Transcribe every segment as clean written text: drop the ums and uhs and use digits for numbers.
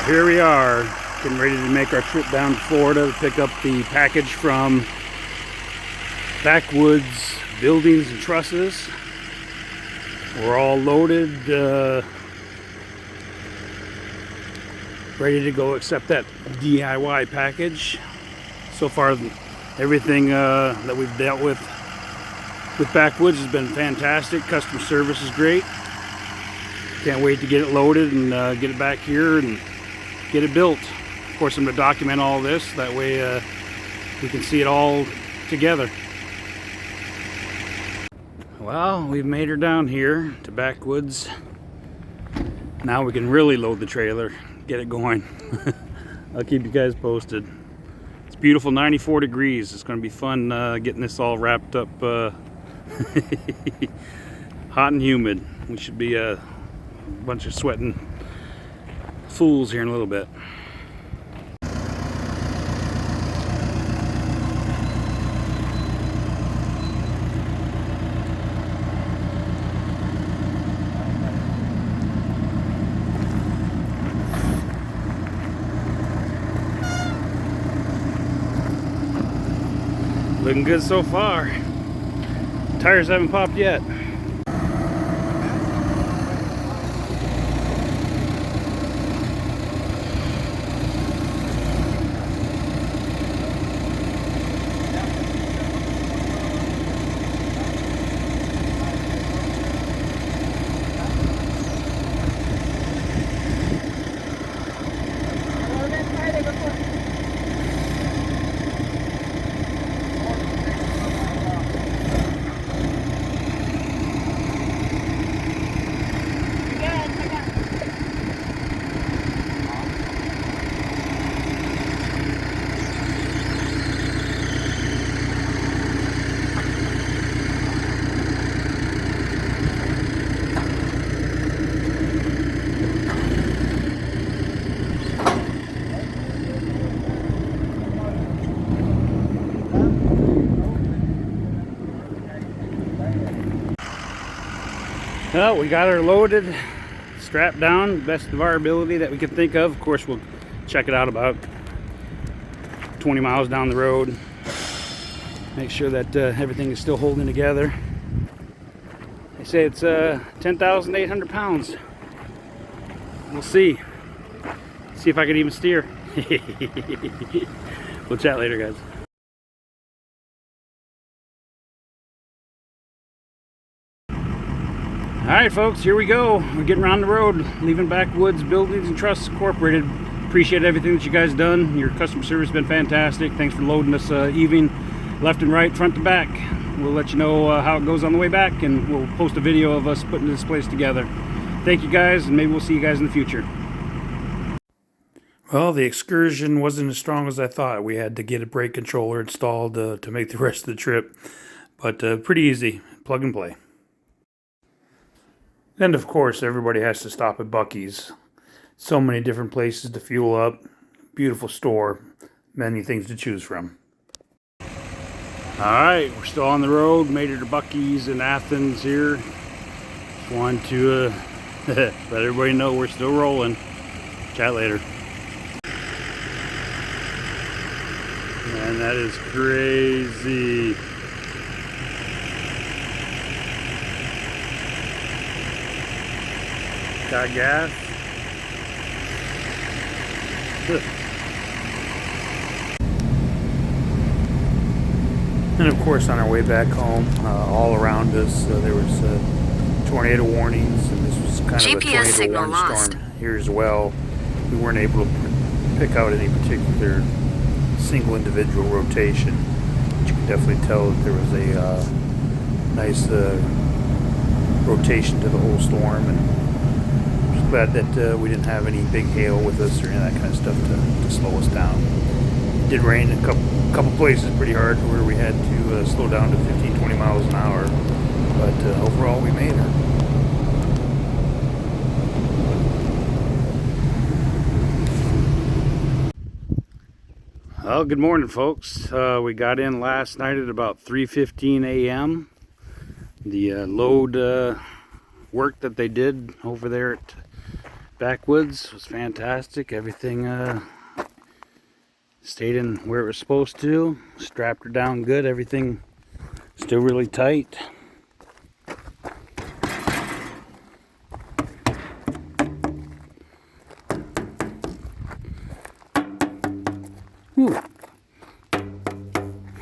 Here we are, getting ready to make our trip down to Florida to pick up the package from Backwoods Buildings and Trusses. We're all loaded, ready to go accept that DIY package. So far, everything that we've dealt with Backwoods has been fantastic. Customer service is great. Can't wait to get it loaded and get it back here and get it built. Of course, I'm going to document all this. That way we can see it all together. Well, we've made her down here to Backwoods. Now we can really load the trailer, get it going. I'll keep you guys posted. It's beautiful, 94 degrees. It's going to be fun getting this all wrapped up. Hot and humid. We should be a bunch of sweating fools here in a little bit. Looking good so far. Tires haven't popped yet. Well, we got her loaded, strapped down, best of our ability that we can think of. Of course, we'll check it out about 20 miles down the road. Make sure that everything is still holding together. They say it's 10,800 pounds. We'll see. See if I can even steer. We'll chat later, guys. Alright folks, here we go. We're getting around the road, leaving Backwoods Buildings and Trusts Incorporated. Appreciate everything that you guys done. Your customer service has been fantastic. Thanks for loading us evening, left and right, front to back. We'll let you know how it goes on the way back, and we'll post a video of us putting this place together. Thank you guys, and maybe we'll see you guys in the future. Well, the excursion wasn't as strong as I thought. We had to get a brake controller installed to make the rest of the trip, but pretty easy, plug and play. And of course, everybody has to stop at Buc-ee's. So many different places to fuel up. Beautiful store. Many things to choose from. Alright, we're still on the road. Made it to Buc-ee's in Athens here. Just wanted to let everybody know we're still rolling. Chat later. Man, that is crazy. Got gas. And of course, on our way back home, all around us there was tornado warnings, and this was kind of a tornado warning storm here as well. We weren't able to pick out any particular single individual rotation, but you can definitely tell that there was a nice rotation to the whole storm, and glad that we didn't have any big hail with us or any of that kind of stuff to slow us down. It did rain in a couple places pretty hard where we had to slow down to 15-20 miles an hour, but overall we made it. Well, good morning folks. We got in last night at about 3:15 a.m. The load work that they did over there at Backwoods was fantastic. Everything stayed in where it was supposed to. Strapped her down good. Everything still really tight. Whew.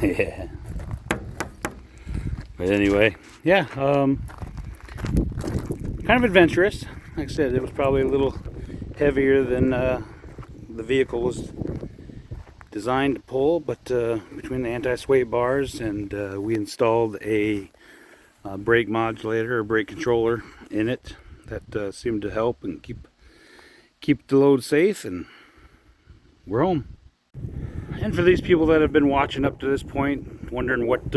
Yeah. But anyway, yeah, kind of adventurous. Like I said, it was probably a little heavier than the vehicle was designed to pull, but between the anti-sway bars and we installed a brake modulator or brake controller in it that seemed to help and keep the load safe, and we're home. And for these people that have been watching up to this point, wondering what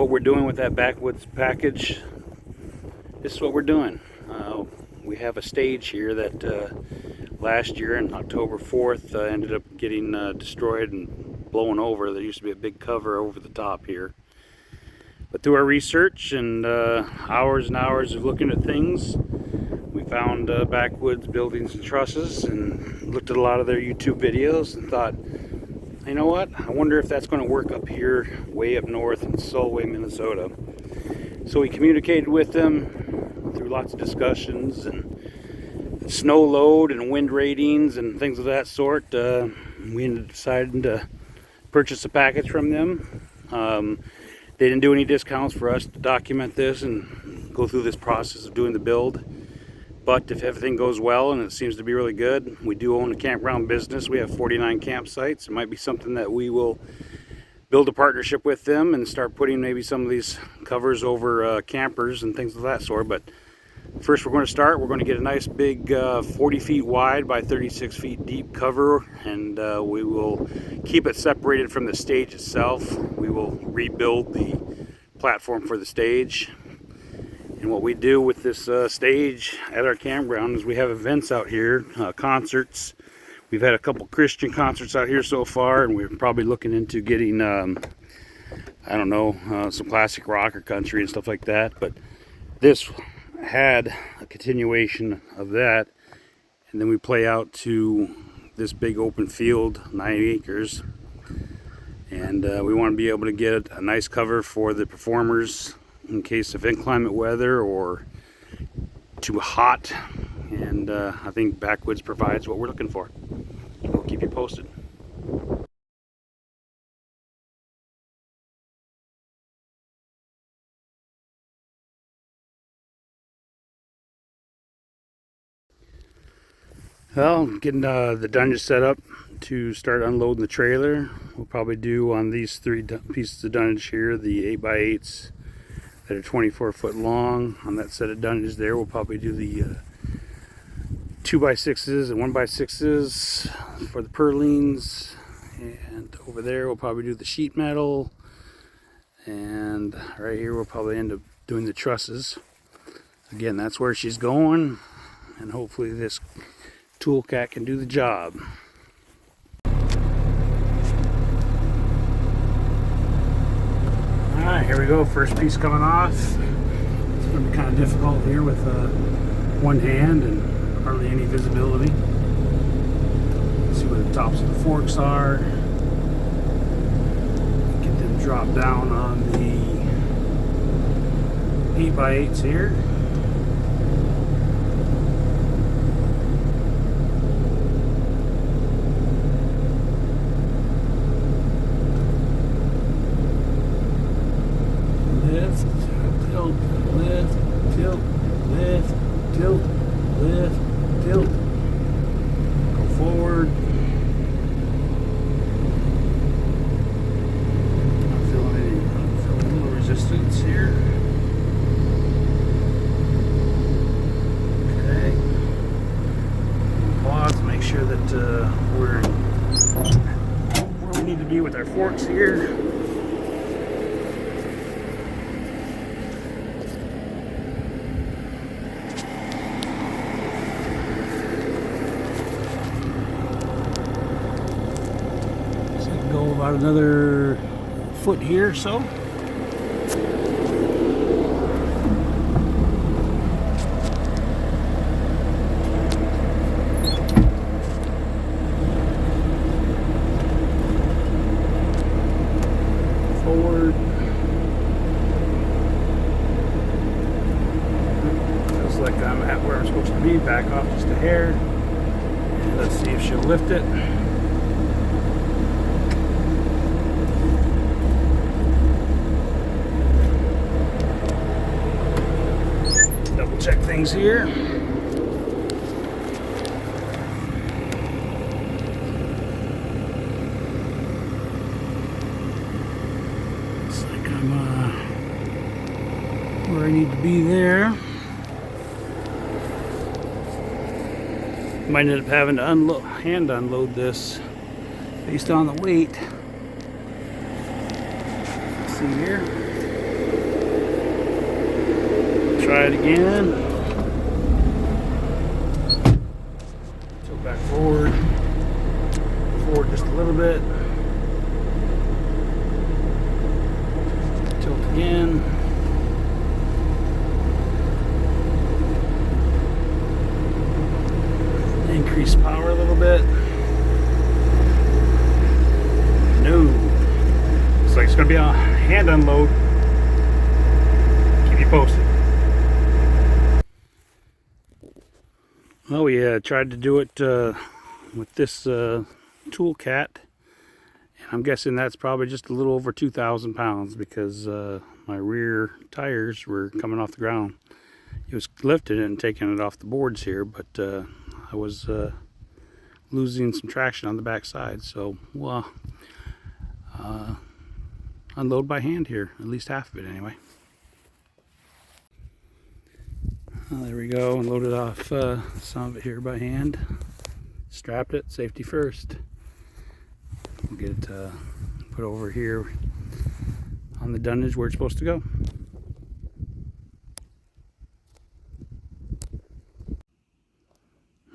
we're doing with that backwoods package, this is what we're doing. We have a stage here that last year on October 4th ended up getting destroyed and blown over. There used to be a big cover over the top here. But through our research and hours and hours of looking at things, we found backwoods buildings and trusses and looked at a lot of their YouTube videos and thought, you know what, I wonder if that's going to work up here way up north in Solway, Minnesota. So we communicated with them through lots of discussions and snow load and wind ratings and things of that sort. We ended up deciding to purchase a package from them. They didn't do any discounts for us to document this and go through this process of doing the build. But if everything goes well, and it seems to be really good, we do own a campground business. We have 49 campsites. It might be something that we will build a partnership with them and start putting maybe some of these covers over campers and things of that sort. But first we're going to get a nice big 40 feet wide by 36 feet deep cover, and we will keep it separated from the stage itself. We will rebuild the platform for the stage. And what we do with this stage at our campground is we have events out here, concerts. We've had a couple Christian concerts out here so far, and we're probably looking into getting, I don't know, some classic rock or country and stuff like that. But this had a continuation of that, and then we play out to this big open field, 9 acres. And we want to be able to get a nice cover for the performers in case of inclement weather or too hot, and I think Backwoods provides what we're looking for. We'll keep you posted. Well, getting the dungeon set up to start unloading the trailer. We'll probably do on these three pieces of dunnage here, the 8x8s that are 24-foot long. On that set of dungeons there, we'll probably do the 2x6s and 1x6s for the purlins. And over there, we'll probably do the sheet metal. And right here, we'll probably end up doing the trusses. Again, that's where she's going. And hopefully this tool cat can do the job. Alright, here we go. First piece coming off. It's going to be kind of difficult here with one hand and hardly any visibility. See where the tops of the forks are. Get them dropped down on the 8x8s here. Tilt, go forward. I'm feeling a little resistance here. Okay. Pause, make sure that we're where we need to be with our forks here. About another foot here or so. here. And let's see if she'll lift it. Double check things here. Looks like I'm where I need to be there. Might end up having to hand unload this based on the weight. Let's see here. Try it again. Tilt back forward. Forward just a little bit. Tilt again. Increase power a little bit. No. Looks like it's going to be a hand unload. Keep you posted. Well, we tried to do it with this tool cat. And I'm guessing that's probably just a little over 2,000 pounds because my rear tires were coming off the ground. It was lifting it and taking it off the boards here, but I was losing some traction on the back side, so we'll unload by hand here, at least half of it anyway. Well, there we go, unloaded off some of it here by hand. Strapped it, safety first. We'll get it put over here on the dunnage where it's supposed to go.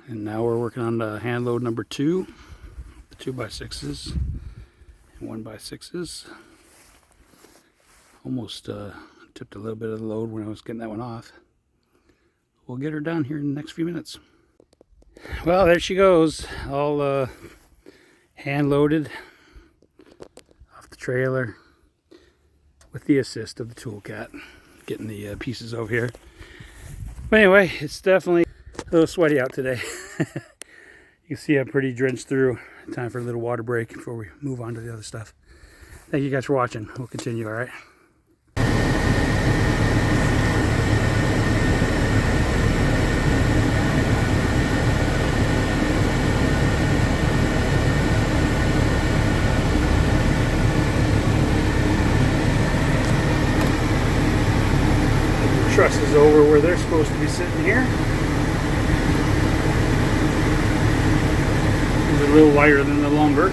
And now we're working on the hand load number 2, the 2x6s and 1x6s. Almost tipped a little bit of the load when I was getting that one off. We'll get her down here in the next few minutes. Well, there she goes, all hand loaded off the trailer with the assist of the tool cat, getting the pieces over here. But anyway, it's definitely a little sweaty out today. You can see I'm pretty drenched through. Time for a little water break before we move on to the other stuff. Thank you guys for watching. We'll continue, all right? Trusses over where they're supposed to be sitting here. It's a little lighter than the lumber.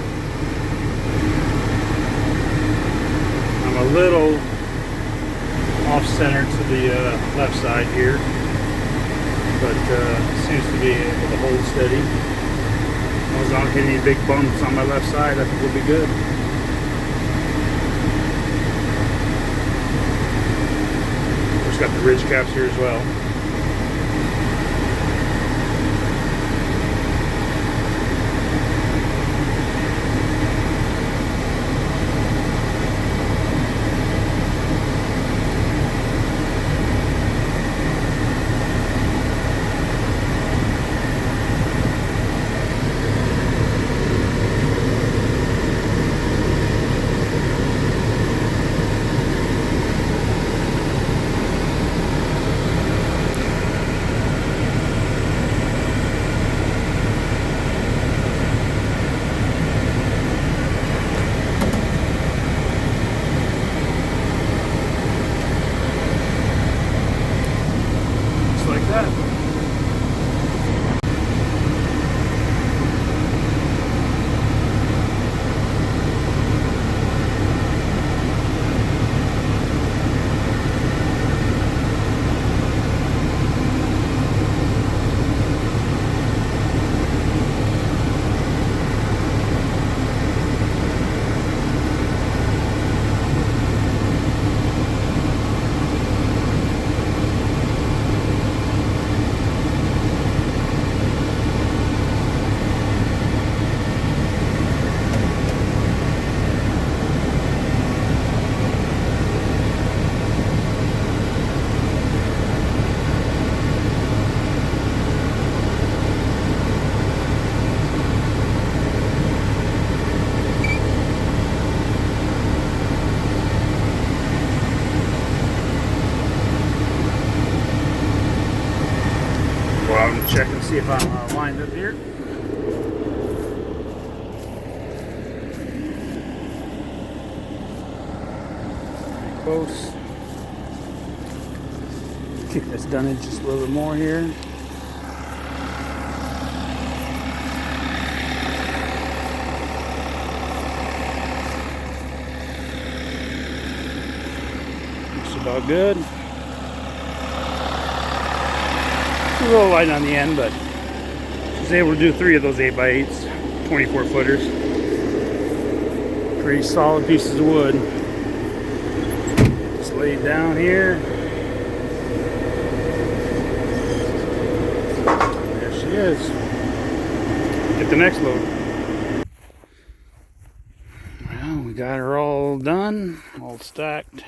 I'm a little off center to the left side here, but seems to be able to hold steady. As long as I don't get any big bumps on my left side, I think we'll be good. Got the ridge caps here as well. out here. Pretty close. Get this done in just a little bit more here. Looks about good. A little light on the end, but I was able to do 3 of those 8x8s, 24 footers. Pretty solid pieces of wood. Just laid down here. There she is. Get the next load. Well, we got her all done, all stacked.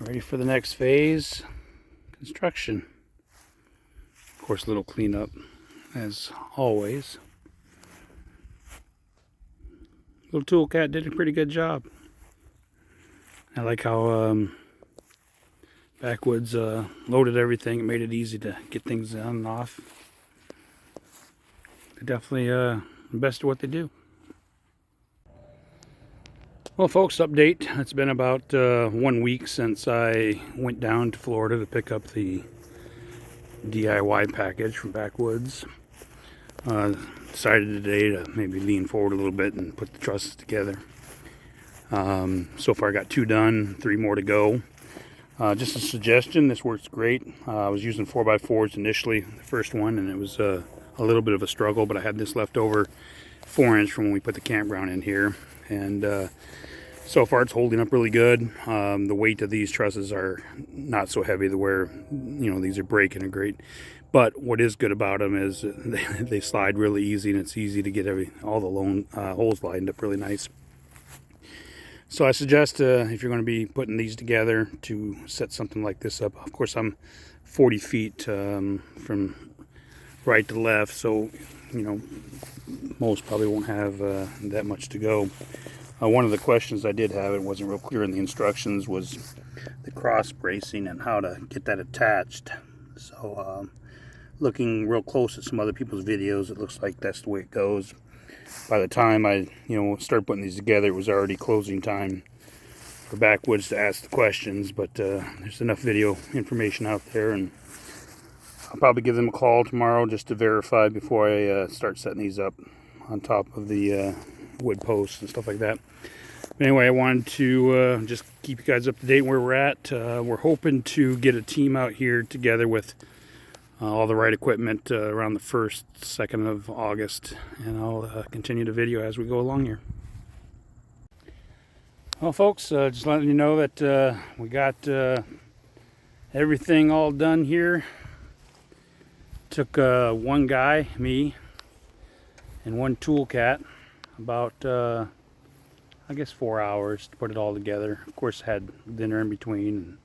Ready for the next phase, construction. Of course, a little cleanup, as always. Little tool cat did a pretty good job. I like how Backwoods loaded everything. It made it easy to get things on and off. They're definitely the best at what they do. Well, folks, update. It's been about 1 week since I went down to Florida to pick up the DIY package from Backwoods. Decided today to maybe lean forward a little bit and put the trusses together. So far I got 2 done, 3 more to go. Just a suggestion, this works great. I was using 4x4s initially, the first one, and it was a little bit of a struggle, but I had this leftover 4-inch from when we put the campground in here. And so far it's holding up really good. The weight of these trusses are not so heavy to where, you know, these are breaking a great. But what is good about them is they slide really easy, and it's easy to get all the holes lined up really nice. So I suggest if you're going to be putting these together to set something like this up. Of course, I'm 40 feet from right to left, so you know most probably won't have that much to go. One of the questions I did have, it wasn't real clear in the instructions, was the cross bracing and how to get that attached. So looking real close at some other people's videos, it looks like that's the way it goes. By the time I start putting these together, it was already closing time for Backwoods to ask the questions, but there's enough video information out there, and I'll probably give them a call tomorrow just to verify before I start setting these up on top of the wood posts and stuff like that. But anyway, I wanted to just keep you guys up to date where we're at. We're hoping to get a team out here together with all the right equipment around the 1st, 2nd of August, and I'll continue the video as we go along here. Well, folks, just letting you know that we got everything all done here. Took one guy, me, and one tool cat about I guess 4 hours to put it all together. Of course, had dinner in between and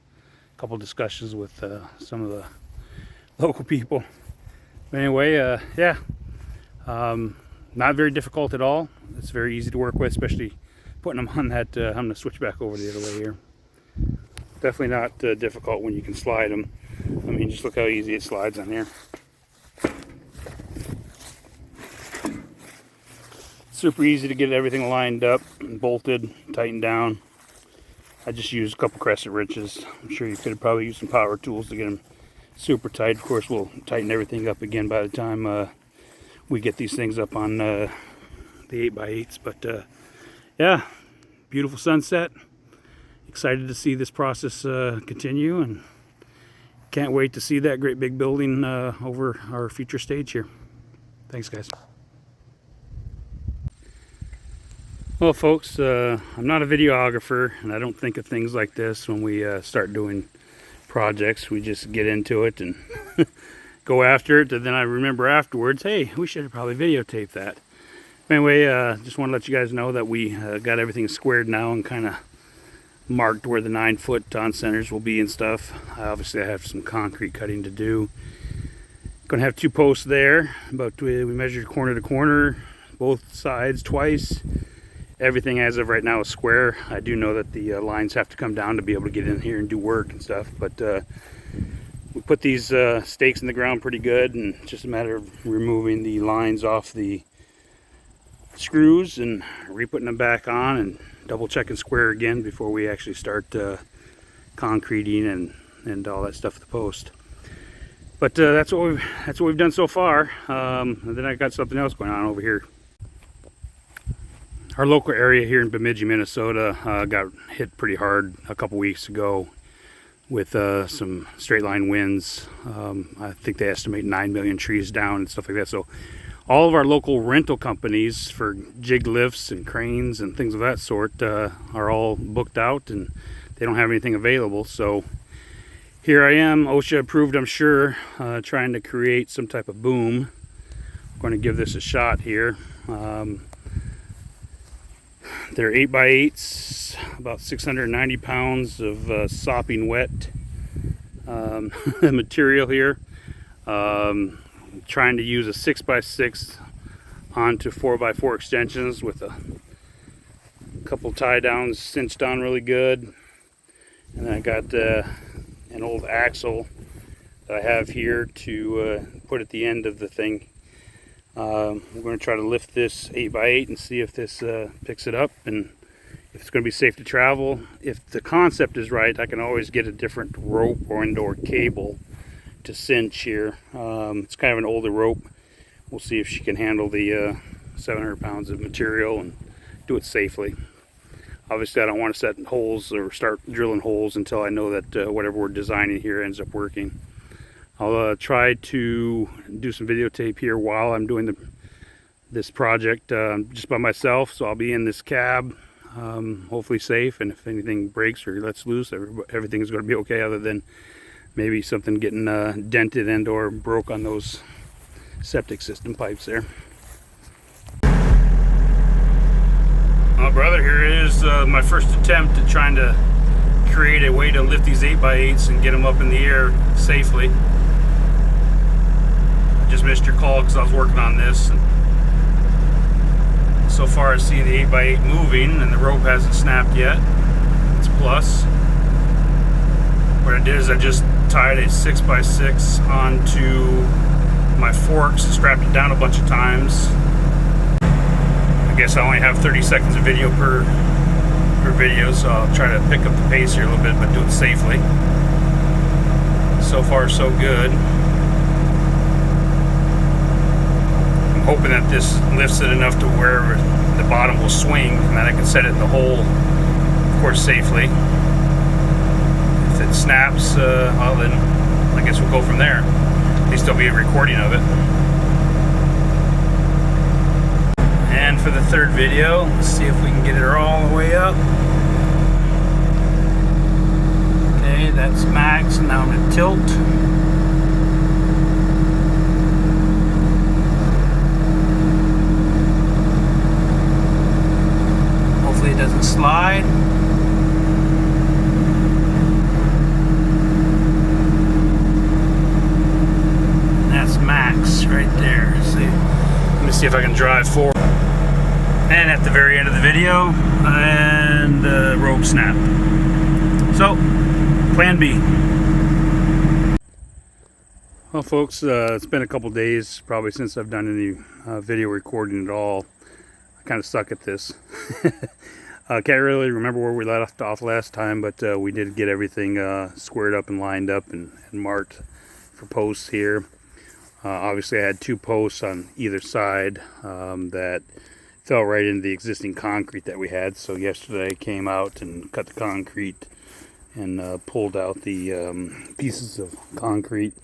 a couple discussions with some of the local people. But anyway, yeah, not very difficult at all. It's very easy to work with, especially putting them on that. I'm going to switch back over the other way here. Definitely not difficult when you can slide them. I mean, just look how easy it slides on here. Super easy to get everything lined up and bolted, tightened down. I just used a couple crescent wrenches. I'm sure you could have probably used some power tools to get them super tight. Of course, we'll tighten everything up again by the time we get these things up on the 8x8s. But yeah, beautiful sunset. Excited to see this process continue, and can't wait to see that great big building over our future stage here. Thanks, guys. Well, folks, I'm not a videographer, and I don't think of things like this when we start doing projects. We just get into it and go after it, and then I remember afterwards, hey, we should have probably videotaped that. Anyway, just want to let you guys know that we got everything squared now and kind of marked where the 9-foot on centers will be and stuff. Obviously, I have some concrete cutting to do. Gonna have 2 posts there, but we measured corner to corner, both sides twice. Everything as of right now is square. I do know that the lines have to come down to be able to get in here and do work and stuff, but We put these stakes in the ground pretty good, and it's just a matter of removing the lines off the screws and re-putting them back on, and double checking square again before we actually start concreting and all that stuff at the post. But that's what we've done so far. And then I got something else going on over here. Our local area here in Bemidji, Minnesota got hit pretty hard a couple weeks ago with some straight line winds. I think they estimate 9 million trees down and stuff like that. So all of our local rental companies for jig lifts and cranes and things of that sort are all booked out, and they don't have anything available. So here I am, OSHA approved, I'm sure, trying to create some type of boom. I'm going to give this a shot here. They're 8x8s, about 690 pounds of sopping wet material here. Trying to use a 6x6 onto 4x4 extensions with a couple tie downs cinched on really good. And then I got an old axle that I have here to put at the end of the thing. We're going to try to lift this 8x8 and see if this picks it up and if it's going to be safe to travel. If the concept is right, I can always get a different rope or indoor cable to cinch here. It's kind of an older rope. We'll see if she can handle the 700 pounds of material and do it safely. Obviously I don't want to set holes or start drilling holes until I know that whatever we're designing here ends up working. I'll try to do some videotape here while I'm doing this project just by myself, so I'll be in this cab, hopefully safe, and if anything breaks or lets loose, everything's going to be okay, other than maybe something getting dented and or broke on those septic system pipes there. Well, brother, here is my first attempt at trying to create a way to lift these 8x8s and get them up in the air safely. Just missed your call because I was working on this, and so far I see the 8x8 moving and the rope hasn't snapped yet. It's a plus. What I did is I just tied a 6x6 onto my forks, strapped it down a bunch of times. I guess I only have 30 seconds of video per video, so I'll try to pick up the pace here a little bit, but do it safely. So far so good. I'm hoping that this lifts it enough to where the bottom will swing, and then I can set it in the hole, of course, safely. If it snaps, well, then I guess we'll go from there. At least there'll be a recording of it. And for the third video, let's see if we can get it all the way up. Okay, that's max. Now I'm going to tilt. Hopefully it doesn't slide. That's max right there. See, let me see if I can drive forward. And at the very end of the video, and the rope snap. So, plan B. Well, folks, it's been a couple days probably since I've done any video recording at all. I kind of suck at this. Can't really remember where we left off last time, but we did get everything squared up and lined up and marked for posts here. Obviously, I had 2 posts on either side that fell right into the existing concrete that we had. So yesterday I came out and cut the concrete and pulled out the pieces of concrete.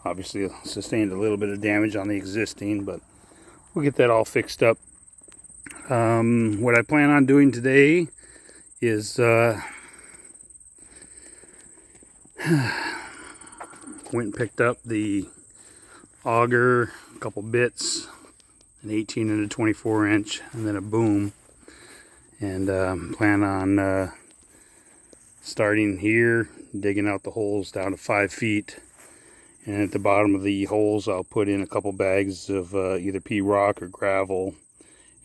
Obviously sustained a little bit of damage on the existing, but we'll get that all fixed up. What I plan on doing today is went and picked up the auger, a couple bits, an 18 and a 24 inch, and then a boom, and plan on starting here, digging out the holes down to 5 feet, and at the bottom of the holes I'll put in a couple bags of either pea rock or gravel,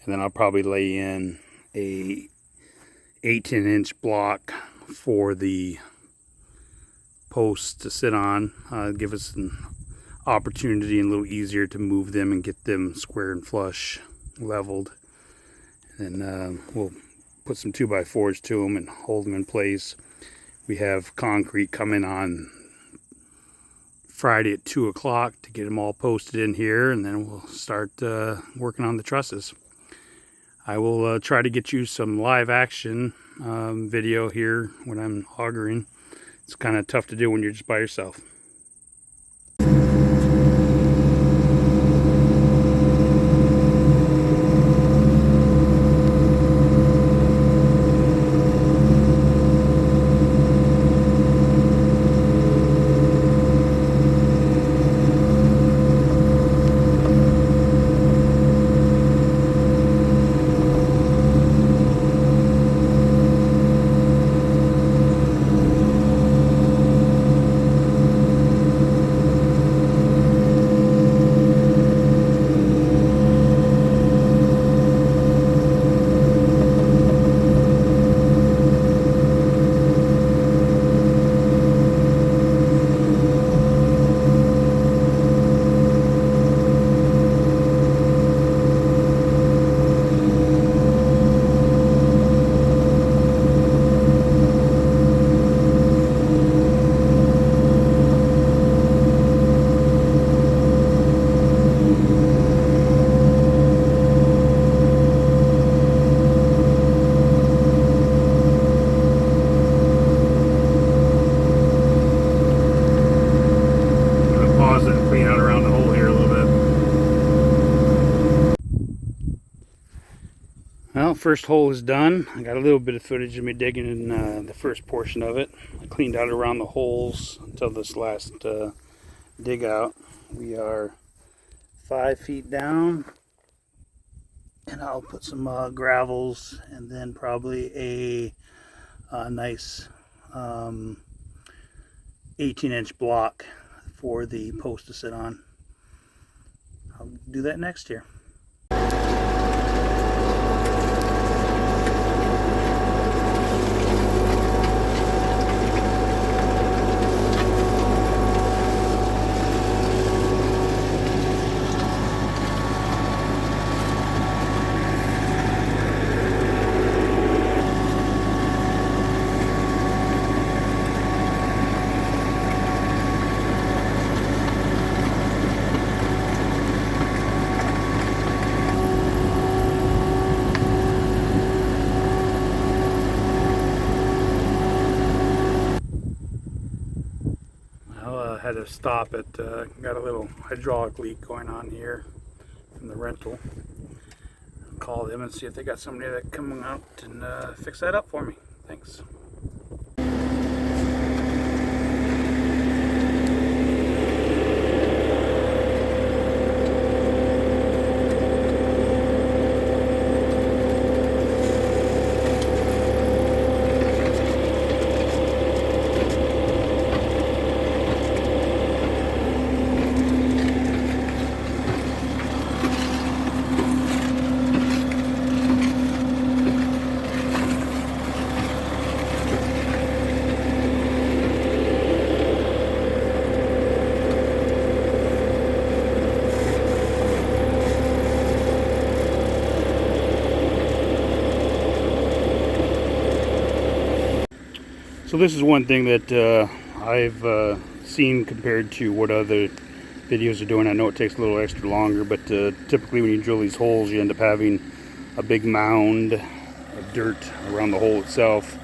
and then I'll probably lay in a 18 inch block for the posts to sit on, give us an opportunity and a little easier to move them and get them square and flush, leveled. And we'll put some 2x4s to them and hold them in place. We have concrete coming on Friday at 2 o'clock to get them all posted in here, and then we'll start working on the trusses. I will try to get you some live action video here when I'm augering. It's kind of tough to do when you're just by yourself. Well, first hole is done. I got a little bit of footage of me digging in the first portion of it. I cleaned out around the holes until this last dig out. We are 5 feet down, and I'll put some gravels and then probably a nice 18-inch block for the post to sit on. I'll do that next here. Had to stop it. Got a little hydraulic leak going on here from the rental. I'll call them and see if they got somebody that come out and fix that up for me. Thanks. So this is one thing that I've seen compared to what other videos are doing. I know it takes a little extra longer, but typically when you drill these holes, you end up having a big mound of dirt around the hole itself.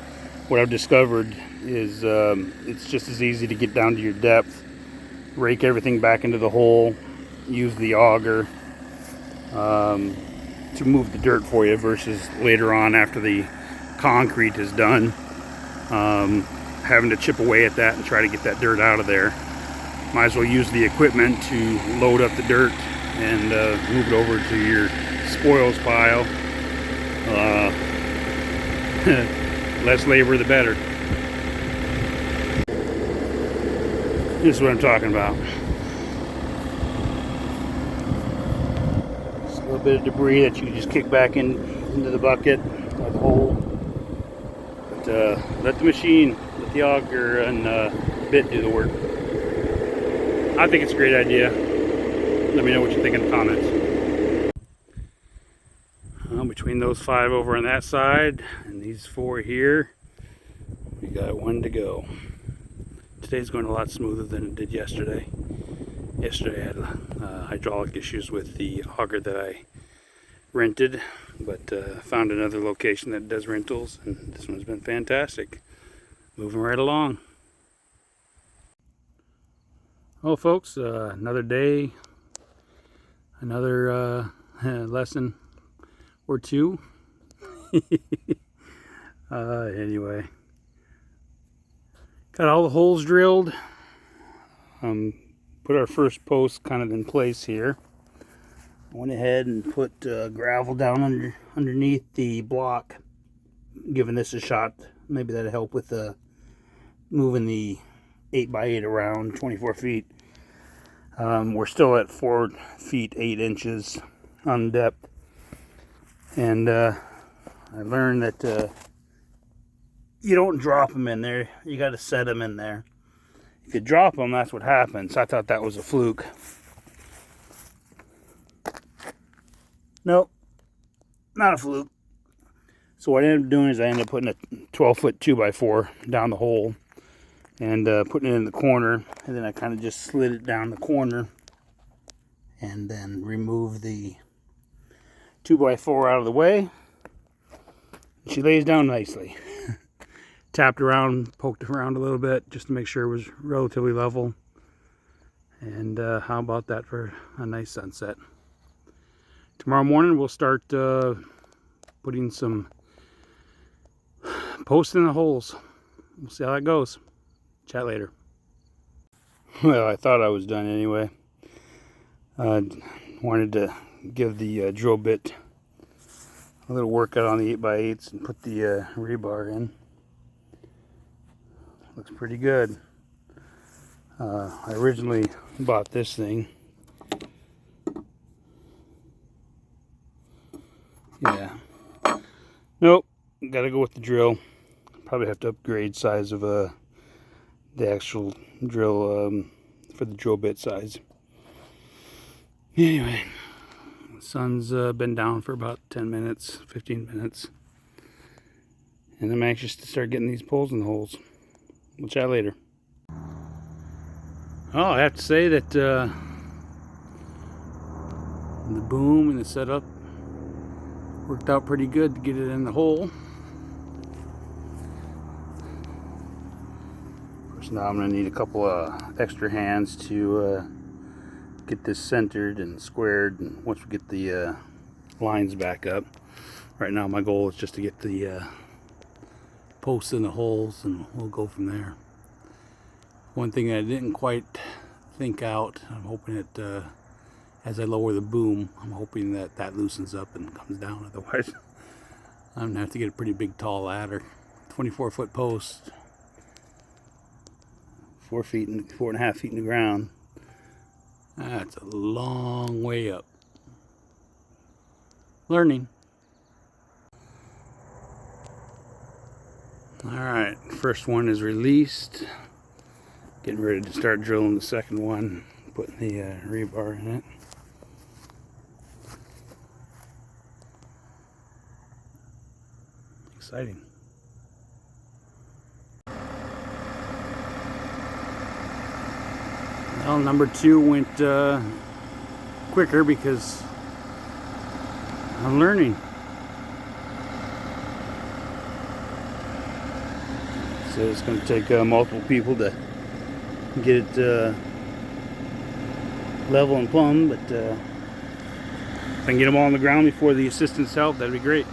What I've discovered is it's just as easy to get down to your depth, rake everything back into the hole, use the auger to move the dirt for you, versus later on after the concrete is done, having to chip away at that and try to get that dirt out of there. Might as well use the equipment to load up the dirt and move it over to your spoils pile. Less labor the better. This is what I'm talking about. Just a little bit of debris that you can just kick back into the bucket or the hole. But let the machine, let the auger and bit do the work. I think it's a great idea. Let me know what you think in the comments. Between those 5 over on that side and these 4 here, we got 1 to go. Today's going a lot smoother than it did yesterday. Yesterday I had hydraulic issues with the auger that I rented, but found another location that does rentals, and this one's been fantastic. Moving right along. Well, folks, another day, another lesson or 2. Anyway, got all the holes drilled. Put our first post kind of in place here. I went ahead and put gravel down underneath the block, giving this a shot. Maybe that'll help with moving the 8x8 around 24 feet. We're still at 4 feet 8 inches on depth, and I learned that you don't drop them in there. You got to set them in there. If you drop them, that's what happens. I thought that was a fluke. Nope, not a fluke. So what I ended up doing is I ended up putting a 12-foot 2x4 down the hole and putting it in the corner, and then I kind of just slid it down the corner and then removed the 2x4 out of the way. She lays down nicely. Tapped around, poked around a little bit just to make sure it was relatively level. And how about that for a nice sunset? Tomorrow morning we'll start putting some posts in the holes. We'll see how that goes. Chat later. Well, I thought I was done anyway. Wanted to give the drill bit a little workout on the 8x8s and put the rebar in. Looks pretty good. I originally bought this thing. Yeah. Nope. Gotta go with the drill. Probably have to upgrade size of the actual drill for the drill bit size. Anyway, the sun's been down for about 10 minutes, 15 minutes. And I'm anxious to start getting these poles in the holes. We'll chat later. Oh, I have to say that the boom and the setup worked out pretty good to get it in the hole. Of course, now I'm going to need a couple of extra hands to get this centered and squared, and once we get the lines back up. Right now my goal is just to get the posts in the holes, and we'll go from there. One thing I didn't quite think out, I'm hoping that as I lower the boom, I'm hoping that that loosens up and comes down. Otherwise I'm gonna have to get a pretty big tall ladder. 24-foot post, 4.5 feet in the ground. That's a long way up. Learning. Alright, first one is released. Getting ready to start drilling the second one, putting the rebar in it. Exciting. Well, number 2 went quicker because I'm learning. So it's going to take multiple people to get it level and plumb, but if I can get them all on the ground before the assistants help, that'd be great.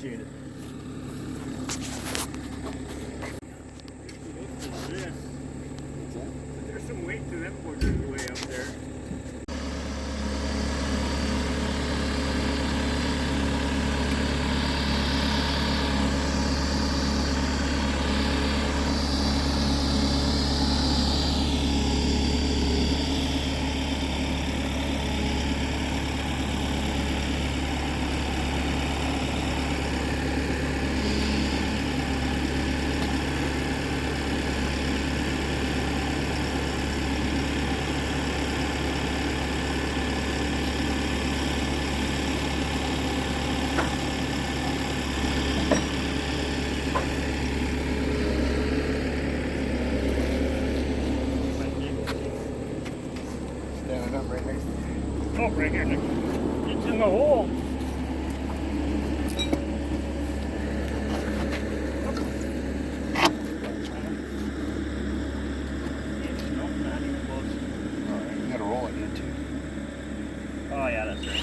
appreciate it. There's some weight to them boards way up there. Oh, right here, Nick. It's in the hole. Nope, not even close. Alright, we gotta roll it in too. Oh, yeah, that's right.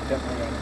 Definitely got it.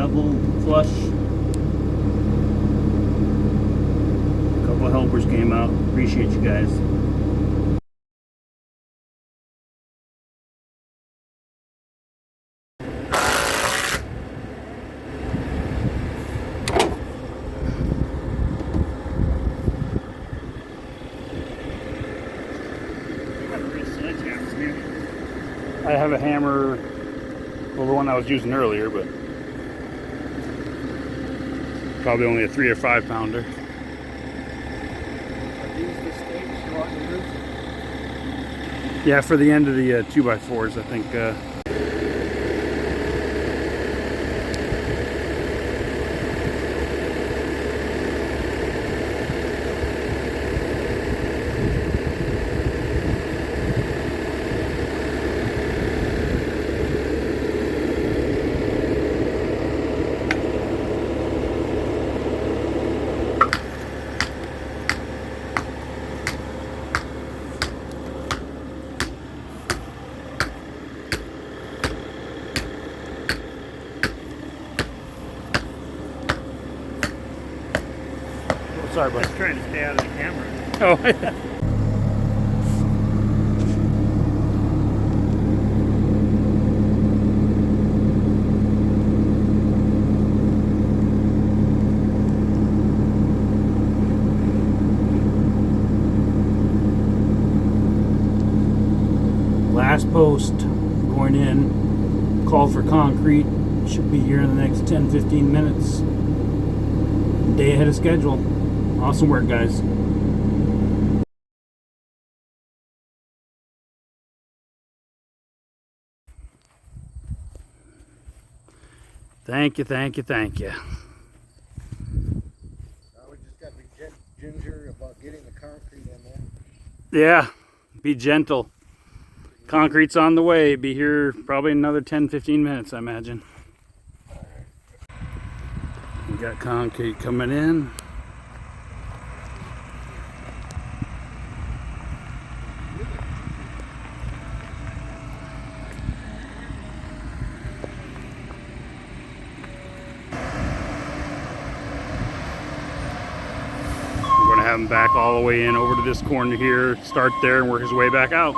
level, flush. A couple of helpers came out. Appreciate you guys. I have a hammer, well, the one I was using earlier, but probably only a 3 or 5 pounder. Are these the stakes you want to use? Yeah, for the end of the 2x4s, I think. Sorry, bud. Just trying to stay out of the camera. Oh, last post going in. Called for concrete. Should be here in the next 10-15 minutes. Day ahead of schedule. Awesome work, guys. Thank you, thank you, thank you. Now we just got to be ginger about getting the concrete in there. Yeah, be gentle. Concrete's on the way. Be here probably another 10-15 minutes, I imagine. We got concrete coming in. We're gonna have him back all the way in over to this corner here, start there and work his way back out.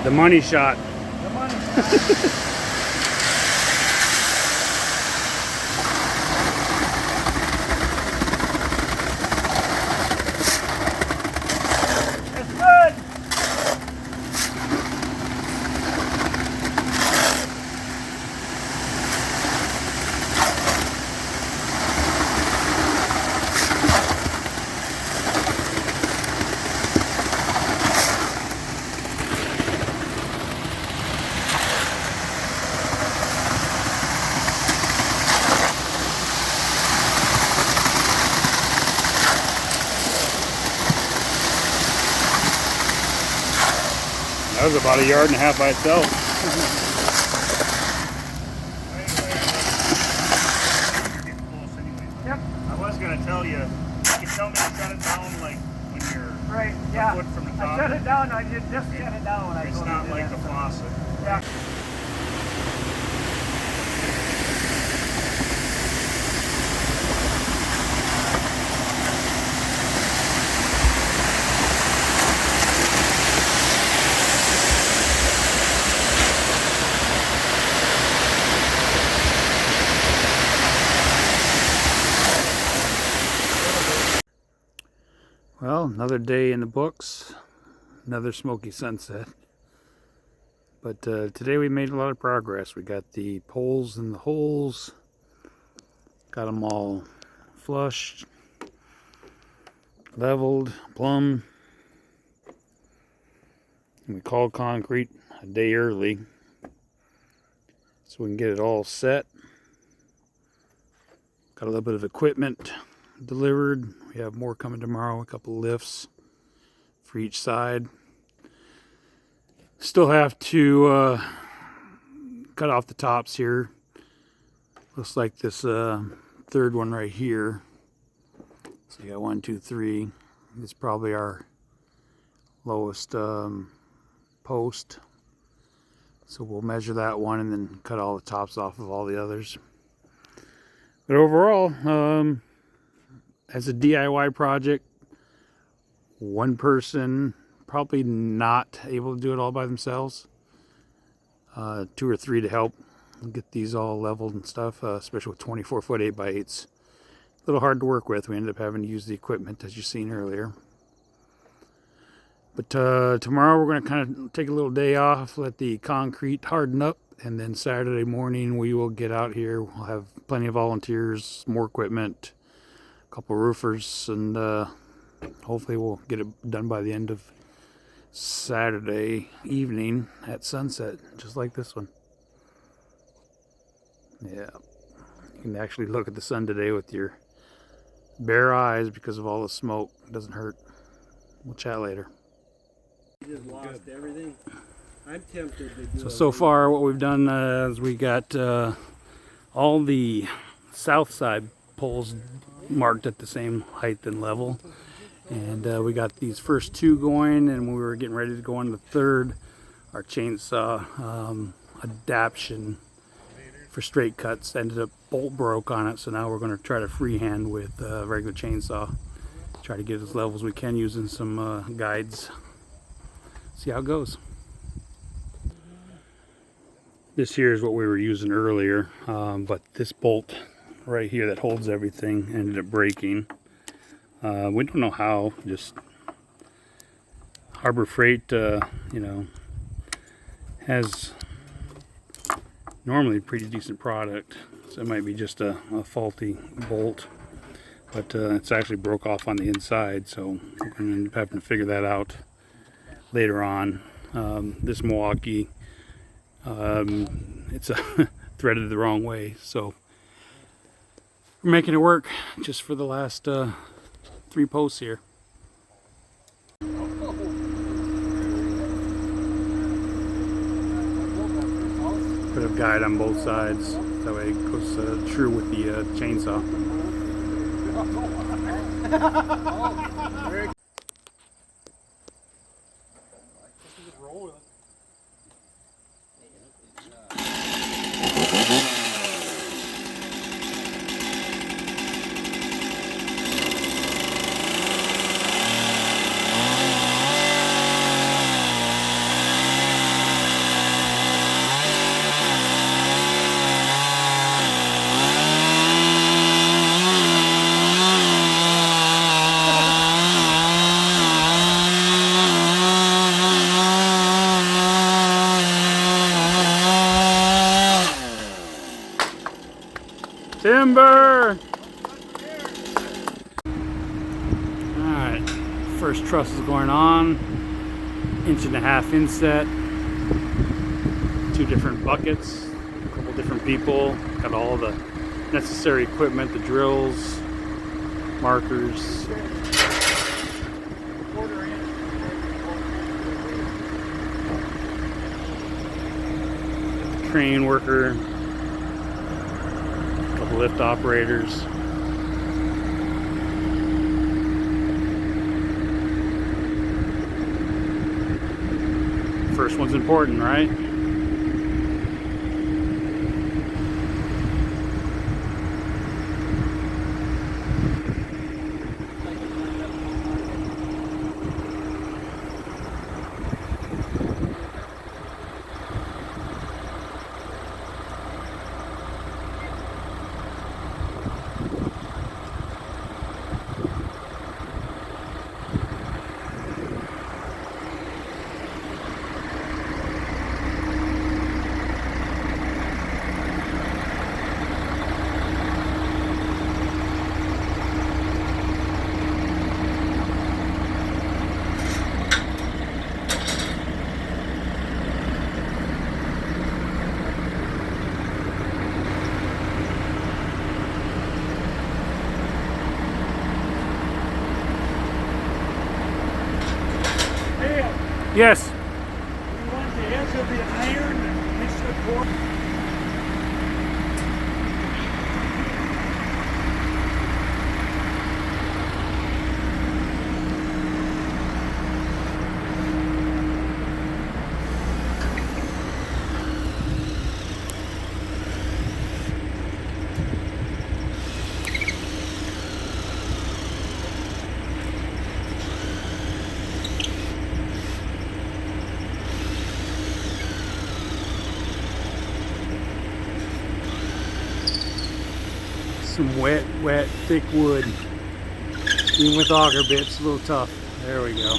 The money shot. The money. It's good! That was about 1.5 yards by itself. Yep. I was going to tell you, you tell me to shut it down like when you're Right, a yeah. foot from the I top. shut it down. I did just shut it down when I It's told you not to do like that, the so- faucet. Yeah. Well, another day in the books, another smoky sunset. But today we made a lot of progress. We got the poles in the holes, got them all flushed, leveled, plumb. And we called concrete a day early so we can get it all set. Got a little bit of equipment delivered. We have more coming tomorrow, a couple lifts for each side. Still have to cut off the tops here. Looks like this third one right here. So you got 1, 2, 3. It's probably our lowest post. So we'll measure that one and then cut all the tops off of all the others. But overall, as a DIY project, one person probably not able to do it all by themselves. 2 or 3 to help get these all leveled and stuff, especially with 24-foot 8x8s. A little hard to work with. We ended up having to use the equipment as you've seen earlier. But tomorrow we're going to kind of take a little day off, let the concrete harden up, and then Saturday morning we will get out here. We'll have plenty of volunteers, more equipment, a couple roofers, and hopefully we'll get it done by the end of Saturday evening at sunset, just like this one. Yeah, you can actually look at the sun today with your bare eyes because of all the smoke. It doesn't hurt. We'll chat later. You just lost everything. I'm tempted to do So far what we've done is we got all the south side poles marked at the same height and level. And we got these first 2 going, and we were getting ready to go on the third. Our chainsaw adaptation for straight cuts ended up bolt broke on it, so now we're going to try to freehand with a regular chainsaw. Try to get as level as we can using some guides. See how it goes. This here is what we were using earlier, but this bolt right here that holds everything ended up breaking. We don't know how. Just Harbor Freight, you know, has normally pretty decent product, so it might be just a faulty bolt, but it's actually broke off on the inside, so we're going to end up having to figure that out later on. This Milwaukee, it's threaded the wrong way, so we're making it work just for the last 3 posts here. Put a guide on both sides, that way it goes true with the chainsaw. Timber! Alright, first truss is going on. 1.5 inch inset. 2 different buckets. A couple different people. Got all the necessary equipment, the drills, markers. Crane worker. Lift operators. First one's important, right? Yes. We want the edge of the iron and mix the core. Some wet, thick wood. Even with auger bits, a little tough. There we go.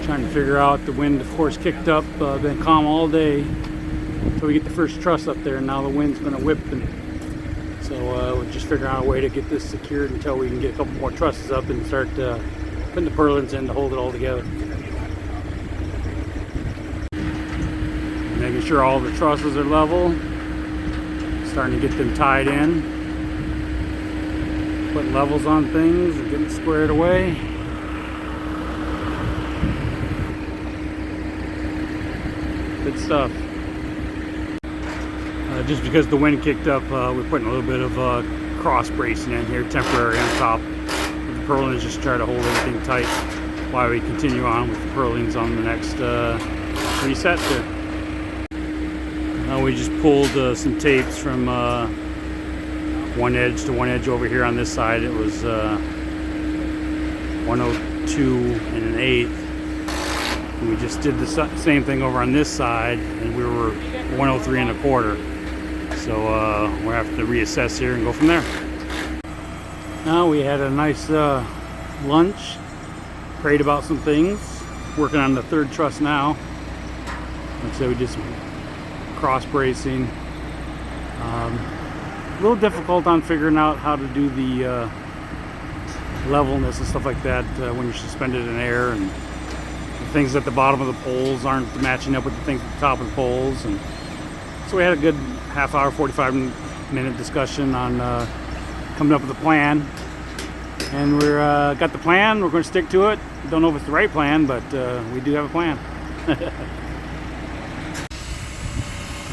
Trying to figure out, the wind of course kicked up, been calm all day until we get the first truss up there, and now the wind's going to whip, and so we're just figuring out a way to get this secured until we can get a couple more trusses up and start putting the purlins in to hold it all together. Making sure all the trusses are level, starting to get them tied in, putting levels on things and getting squared away. Good stuff. Just because the wind kicked up, we're putting a little bit of cross bracing in here, temporary on top of the purlins, just to try to hold everything tight while we continue on with the purlins on the next 3 sets here. We just pulled some tapes from one edge to one edge over here on this side. It was 102 and 1/8. And we just did the same thing over on this side, and we were 103 1/4. So we'll have to reassess here and go from there. Now we had a nice lunch, prayed about some things, working on the 3rd truss now. Like I said, we did some cross bracing. A little difficult on figuring out how to do the levelness and stuff like that when you're suspended in air, and the things at the bottom of the poles aren't matching up with the things at the top of the poles. And so we had a good half hour, 45-minute discussion on coming up with a plan. And we're got the plan. We're going to stick to it. Don't know if it's the right plan, but we do have a plan.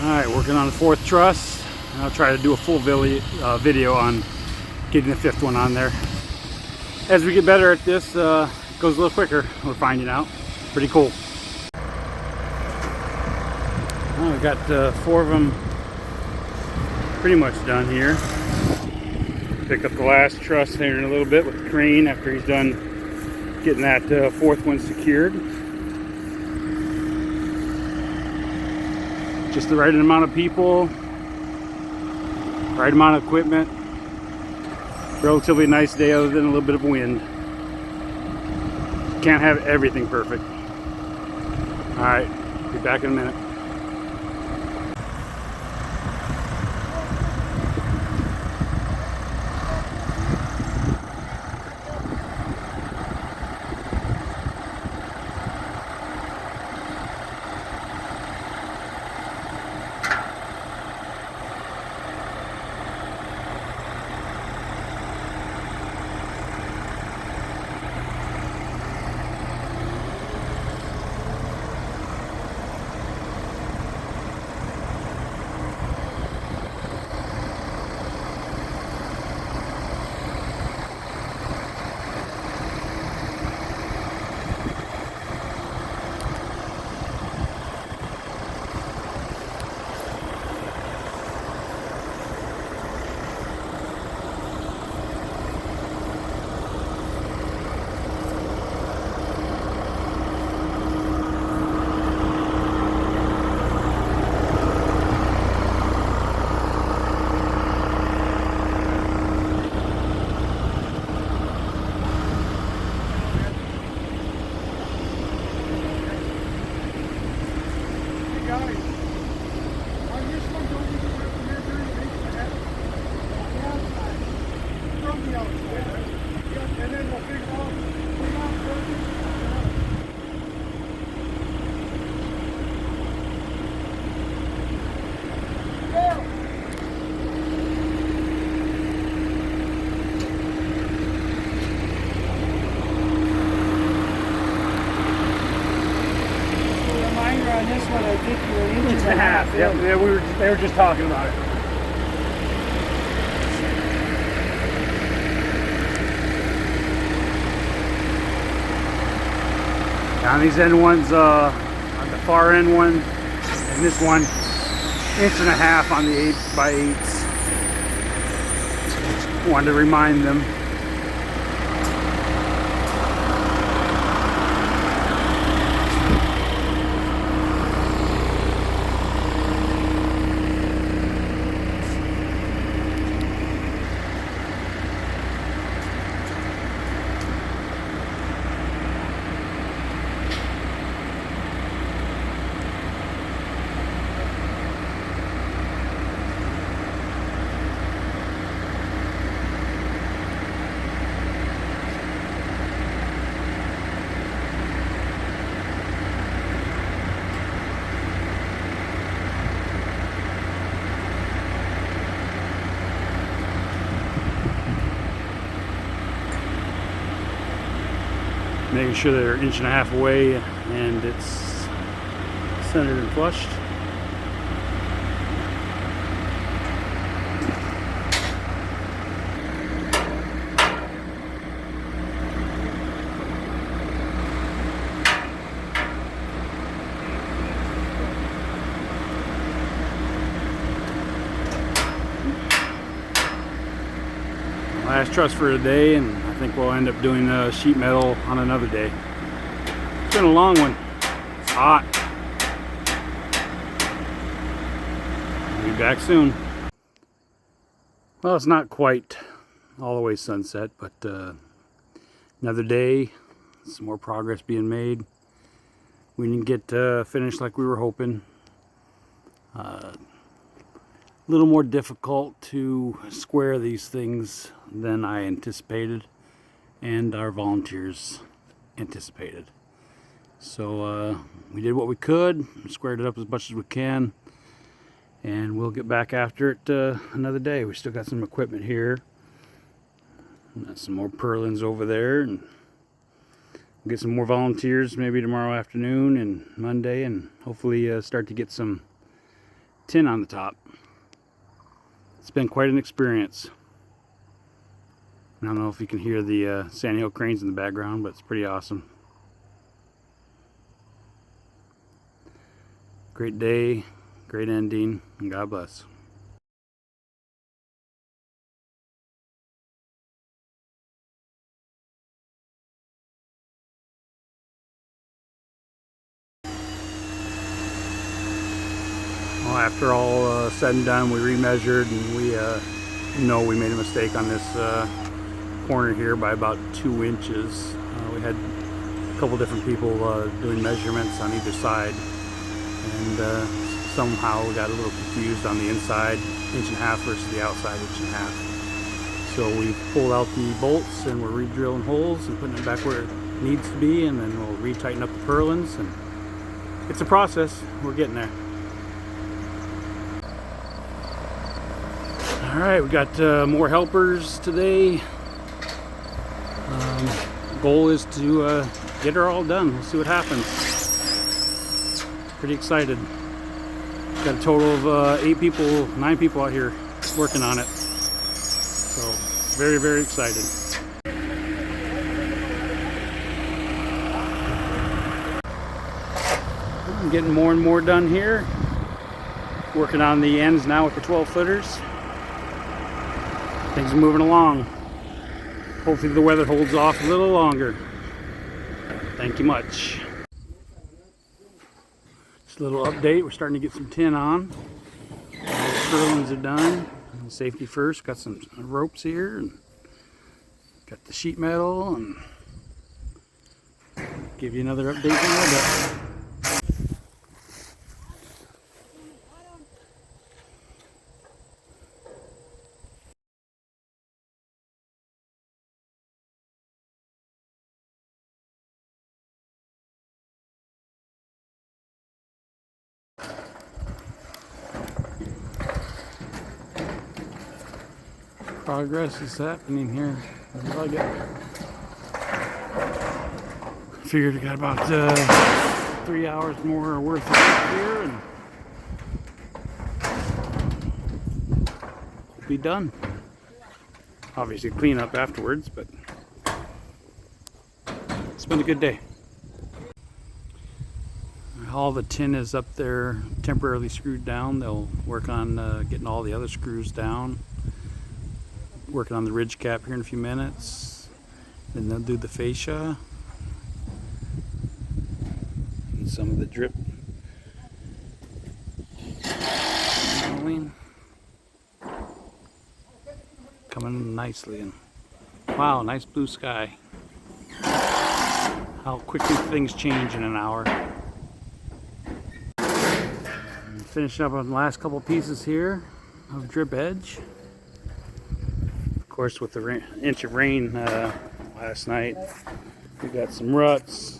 Alright, working on the 4th truss. And I'll try to do a full video on getting the 5th one on there. As we get better at this, it goes a little quicker. We're finding out. Pretty cool. Well, we've got 4 of them pretty much done here. Pick up the last truss here in a little bit with the crane after he's done getting that 4th one secured. Just the right amount of people, right amount of equipment. Relatively nice day other than a little bit of wind. Can't have everything perfect. Alright, be back in a minute. On this one, I think you're an Inch and a half. Yeah, they were just talking about it. On these end ones, on the far end one, and this one, 1.5 inches on the 8x8s. Wanted to remind them. Making sure they're 1.5 inches away and it's centered and flushed. Last truss for the day, and I think we'll end up doing sheet metal on another day. It's been a long one. It's hot. I'll be back soon. Well, it's not quite all the way sunset, but another day, some more progress being made. We didn't get finished like we were hoping. A little more difficult to square these things than I anticipated and our volunteers anticipated. So we did what we could, squared it up as much as we can, and we'll get back after it another day. We still got some equipment here. Got some more purlins over there, and we'll get some more volunteers maybe tomorrow afternoon and Monday, and hopefully start to get some tin on the top. It's been quite an experience. I don't know if you can hear the Sand Hill cranes in the background, but it's pretty awesome. Great day, great ending, and God bless. Well, after all said and done, we remeasured, and we know we made a mistake on this corner here by about 2 inches. We had a couple different people doing measurements on either side, and somehow we got a little confused on the inside 1.5 inches versus the outside 1.5 inches. So we pulled out the bolts and we're re-drilling holes and putting it back where it needs to be, and then we'll re-tighten up the purlins, and it's a process. We're getting there. All right, we got more helpers today. The goal is to get her all done. We'll see what happens. Pretty excited. Got a total of 9 people out here working on it. So very, very excited. I'm getting more and more done here. Working on the ends now with the 12 footers. Things are moving along. Hopefully the weather holds off a little longer. Thank you much. Just a little update. We're starting to get some tin on. All the purlins are done. Safety first. Got some ropes here, and got the sheet metal, and give you another update in a little bit. Progress is happening here. I like it. Figured we got about 3 hours more worth of work here, and we'll be done. Obviously clean up afterwards, but it's been a good day. All the tin is up there temporarily screwed down. They'll work on getting all the other screws down. Working on the ridge cap here in a few minutes. Then they'll do the fascia and some of the drip coming nicely. And wow, nice blue sky. How quickly things change in an hour. And finishing up on the last couple pieces here of drip edge. Of course, with the inch of rain last night, we got some ruts,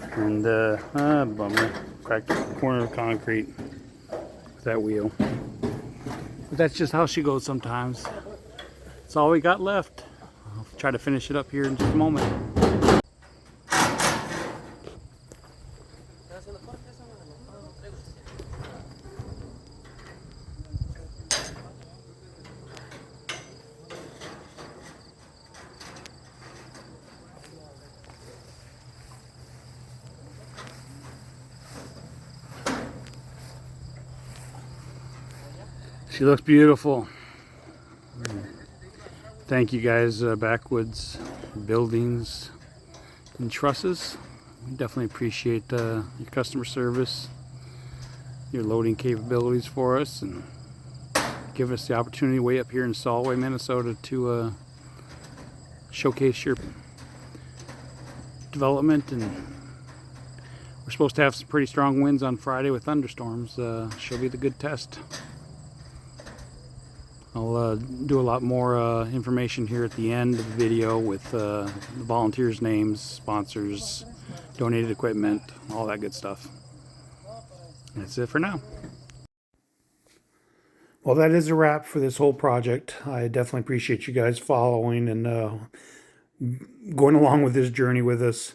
and bummer, cracked a corner of concrete with that wheel. But that's just how she goes sometimes. That's all we got left. I'll try to finish it up here in just a moment. She looks beautiful. Thank you guys, Backwoods Buildings and Trusses. We definitely appreciate your customer service, your loading capabilities for us, and give us the opportunity way up here in Solway, Minnesota to showcase your development and We're supposed to have some pretty strong winds on Friday with thunderstorms. Should be the good test. I'll do a lot more information here at the end of the video with the volunteers' names, sponsors, donated equipment, all that good stuff. That's it for now. Well, that is a wrap for this whole project. I definitely appreciate you guys following and going along with this journey with us.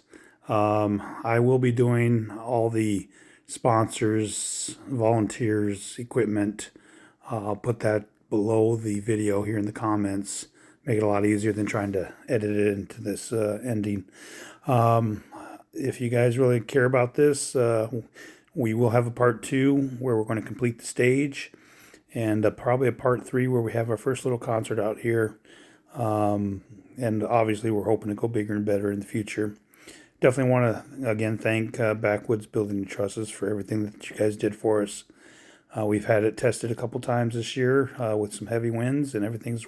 I will be doing all the sponsors, volunteers, equipment. I'll put that below the video here in the comments. Make it a lot easier than trying to edit it into this ending. If you guys really care about this, we will have a part 2 where we're going to complete the stage, and probably a part 3 where we have our first little concert out here. And obviously we're hoping to go bigger and better in the future. Definitely want to again thank Backwoods Building Trusses for everything that you guys did for us. We've had it tested a couple times this year with some heavy winds, and everything's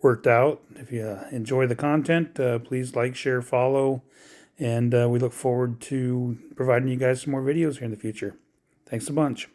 worked out. If you enjoy the content, please like, share, follow, and we look forward to providing you guys some more videos here in the future. Thanks a bunch.